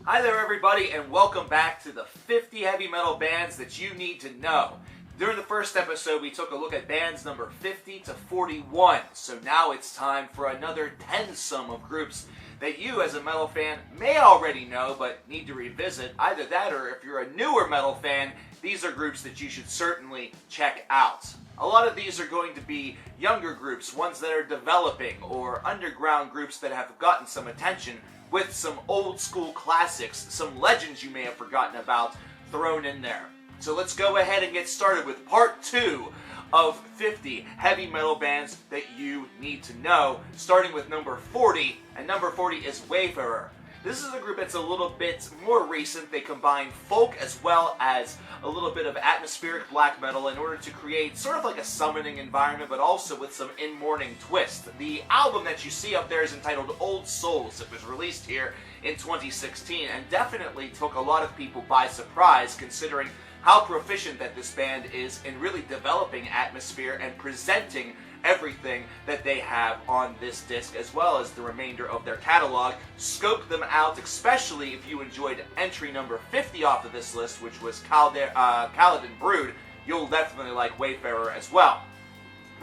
Hi there everybody, and welcome back to the 50 heavy metal bands that you need to know. During the first episode, we took a look at bands number 50 to 41, so now it's time for another 10-some of groups that you as a metal fan may already know, but need to revisit. Either that, or if you're a newer metal fan, these are groups that you should certainly check out. A lot of these are going to be younger groups, ones that are developing, or underground groups that have gotten some attention, with some old school classics, some legends you may have forgotten about thrown in there. So let's go ahead and get started with part 2 of 50 heavy metal bands that you need to know, starting with number 40, and number 40 is Wayfarer. This is a group that's a little bit more recent. They combine folk as well as a little bit of atmospheric black metal in order to create sort of like a summoning environment, but also with some in-mourning twist. The album that you see up there is entitled Old Souls. It was released here in 2016 and definitely took a lot of people by surprise, considering how proficient that this band is in really developing atmosphere and presenting everything that they have on this disc, as well as the remainder of their catalog. Scope them out, especially if you enjoyed entry number 50 off of this list, which was Kaladin Brood. You'll definitely like Wayfarer as well.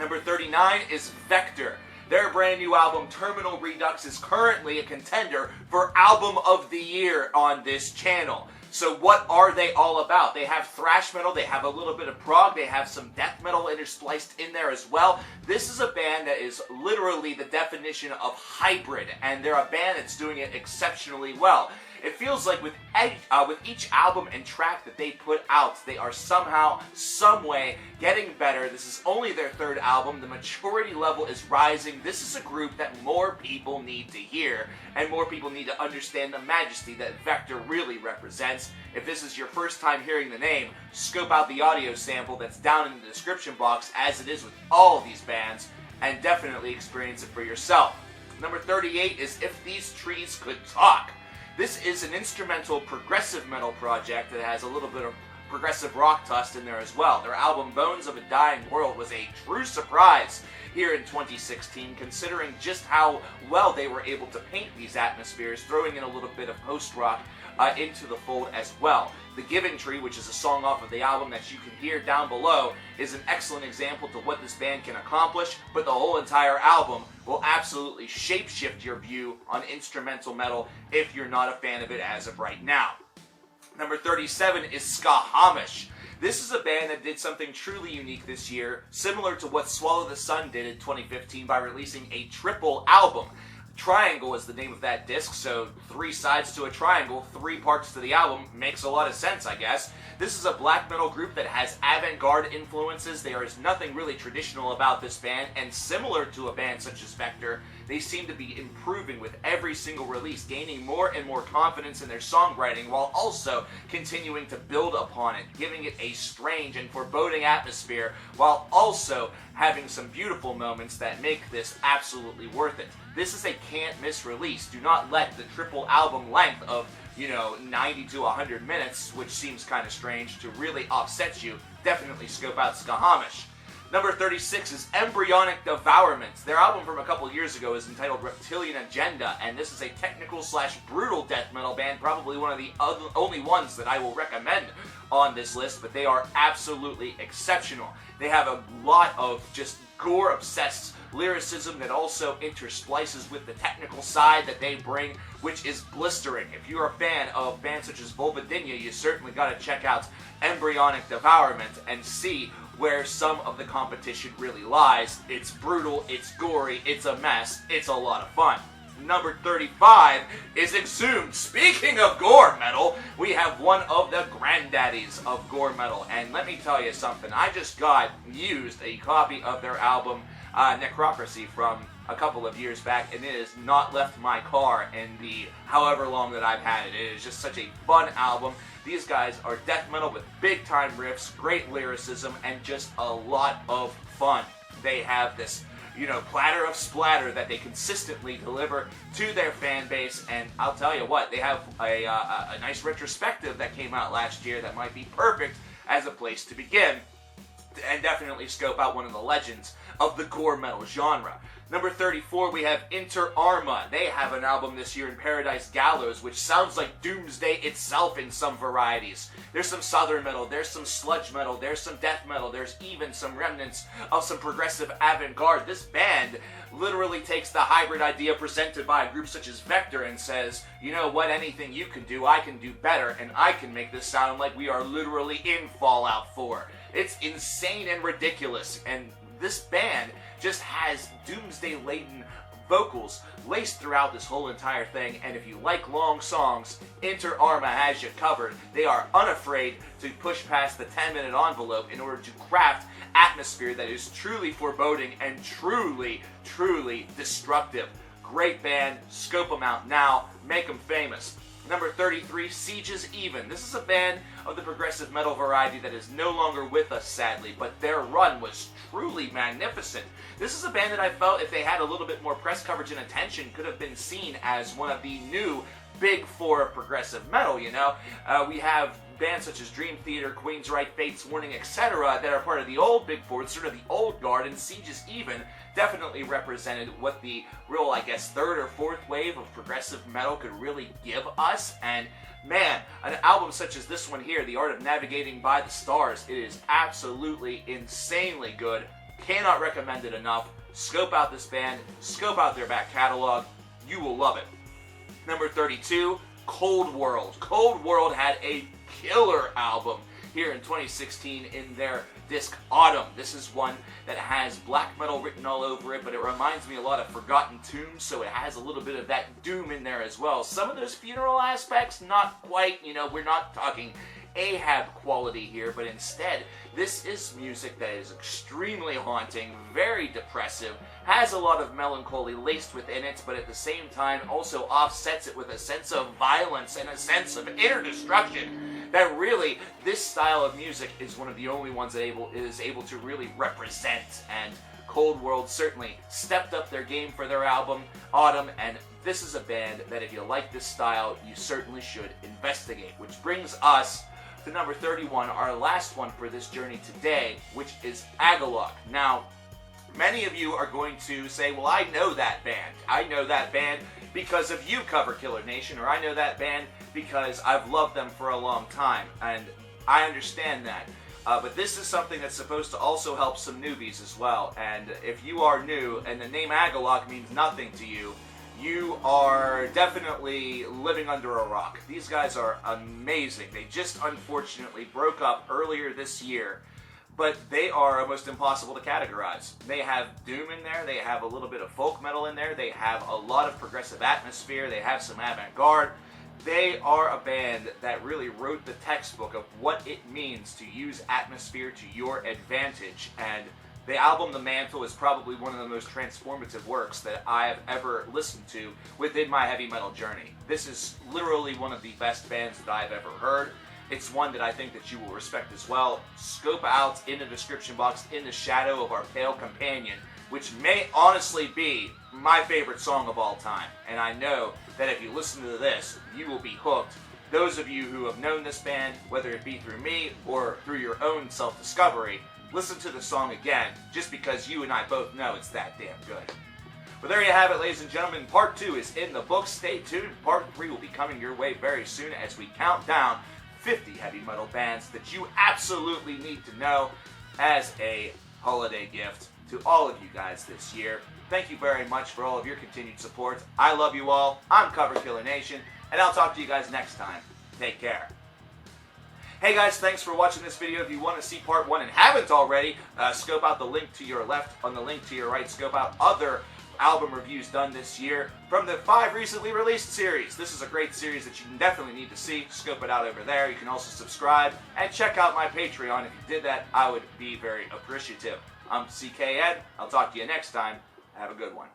Number 39 is Vektor. Their brand new album, Terminal Redux, is currently a contender for Album of the Year on this channel. So what are they all about? They have thrash metal, they have a little bit of prog, they have some death metal interspliced in there as well. This is a band that is literally the definition of hybrid, and they're a band that's doing it exceptionally well. It feels like with each album and track that they put out, they are somehow, some way, getting better. This is only their third album. The maturity level is rising. This is a group that more people need to hear, and more people need to understand the majesty that Vektor really represents. If this is your first time hearing the name, scope out the audio sample that's down in the description box, as it is with all of these bands, and definitely experience it for yourself. Number 38 is If These Trees Could Talk. This is an instrumental progressive metal project that has a little bit of progressive rock dust in there as well. Their album Bones of a Dying World was a true surprise here in 2016, considering just how well they were able to paint these atmospheres, throwing in a little bit of post-rock into the fold as well. The Giving Tree, which is a song off of the album that you can hear down below, is an excellent example to what this band can accomplish, but the whole entire album will absolutely shape-shift your view on instrumental metal if you're not a fan of it as of right now. Number 37 is Schammasch. This is a band that did something truly unique this year, similar to what Swallow the Sun did in 2015 by releasing a triple album. Triangle is the name of that disc, so 3 sides to a triangle, 3 parts to the album. Makes a lot of sense, I guess. This is a black metal group that has avant-garde influences. There is nothing really traditional about this band, and similar to a band such as Vektor, they seem to be improving with every single release, gaining more and more confidence in their songwriting, while also continuing to build upon it, giving it a strange and foreboding atmosphere, while also having some beautiful moments that make this absolutely worth it. This is a can't-miss release. Do not let the triple album length of, 90 to 100 minutes, which seems kind of strange, to really upset you. Definitely scope out Schammasch. Number 36 is Embryonic Devourment. Their album from a couple years ago is entitled Reptilian Agenda, and this is a technical/brutal death metal band, probably one of the only ones that I will recommend on this list, but they are absolutely exceptional. They have a lot of just gore-obsessed lyricism that also intersplices with the technical side that they bring, which is blistering. If you're a fan of bands such as Vulvodynia, you certainly got to check out Embryonic Devourment and see where some of the competition really lies. It's brutal, it's gory, it's a mess, it's a lot of fun. Number 35 is Exhumed. Speaking of gore metal, we have one of the granddaddies of gore metal, and let me tell you something, I just used a copy of their album Necrocracy from a couple of years back, and it has not left my car in the however long that I've had it. It is just such a fun album. These guys are death metal with big time riffs, great lyricism, and just a lot of fun. They have this, platter of splatter that they consistently deliver to their fan base, and I'll tell you what, they have a nice retrospective that came out last year that might be perfect as a place to begin, and definitely scope out one of the legends of the gore metal genre. Number 34, we have Arma. They have an album this year in Paradise Gallows, which sounds like Doomsday itself in some varieties. There's some southern metal, there's some sludge metal, there's some death metal, there's even some remnants of some progressive avant-garde. This band literally takes the hybrid idea presented by a group such as Vektor and says, you know what, anything you can do, I can do better, and I can make this sound like we are literally in Fallout 4. It's insane and ridiculous, and this band just has doomsday-laden vocals laced throughout this whole entire thing, and if you like long songs, Arma has you covered. They are unafraid to push past the 10-minute envelope in order to craft atmosphere that is truly foreboding and truly, truly destructive. Great band, scope them out now, make them famous. Number 33, Siege's Even. This is a band of the progressive metal variety that is no longer with us, sadly, but their run was truly magnificent. This is a band that I felt, if they had a little bit more press coverage and attention, could have been seen as one of the new big four of progressive metal, you know? We have bands such as Dream Theater, Queensryche, Fates Warning, etc. that are part of the old big four, sort of the old guard, and Siege's Even definitely represented what the real, I guess, third or fourth wave of progressive metal could really give us. And man, an album such as this one here, The Art of Navigating by the Stars, it is absolutely insanely good. Cannot recommend it enough. Scope out this band, scope out their back catalog. You will love it. Number 32, Coldworld. Coldworld had a killer album here in 2016 in their disc Autumn. This is one that has black metal written all over it, but it reminds me a lot of Forgotten Tombs, so it has a little bit of that doom in there as well. Some of those funeral aspects, not quite, you know, we're not talking Ahab quality here, but instead, this is music that is extremely haunting, very depressive, has a lot of melancholy laced within it, but at the same time also offsets it with a sense of violence and a sense of inner destruction. That really, this style of music is one of the only ones that is able to really represent, and Coldworld certainly stepped up their game for their album, Autumn, and this is a band that if you like this style, you certainly should investigate, which brings us to number 31, our last one for this journey today, which is Agalloch. Now, many of you are going to say, well, I know that band. I know that band because of you, Cover Killer Nation, or I know that band because I've loved them for a long time, and I understand that. But this is something that's supposed to also help some newbies as well, and if you are new and the name Agalloch means nothing to you, you are definitely living under a rock. These guys are amazing. They just unfortunately broke up earlier this year, but they are almost impossible to categorize. They have doom in there, they have a little bit of folk metal in there, they have a lot of progressive atmosphere, they have some avant-garde. They are a band that really wrote the textbook of what it means to use atmosphere to your advantage, and the album The Mantle is probably one of the most transformative works that I have ever listened to within my heavy metal journey. This is literally one of the best bands that I've ever heard. It's one that I think that you will respect as well. Scope out in the description box, In the Shadow of Our Pale Companion, which may honestly be my favorite song of all time. And I know that if you listen to this, you will be hooked. Those of you who have known this band, whether it be through me or through your own self-discovery, listen to the song again, just because you and I both know it's that damn good. Well, there you have it, ladies and gentlemen. Part 2 is in the books. Stay tuned. Part 3 will be coming your way very soon as we count down 50 heavy metal bands that you absolutely need to know as a holiday gift to all of you guys this year. Thank you very much for all of your continued support. I love you all. I'm Cover Killer Nation, and I'll talk to you guys next time. Take care. Hey guys, thanks for watching this video. If you want to see part 1 and haven't already, scope out the link to your left. On the link to your right, scope out other album reviews done this year from the 5 recently released series. This is a great series that you definitely need to see. Scope it out over there. You can also subscribe and check out my Patreon. If you did that, I would be very appreciative. I'm CKN. I'll talk to you next time. Have a good one.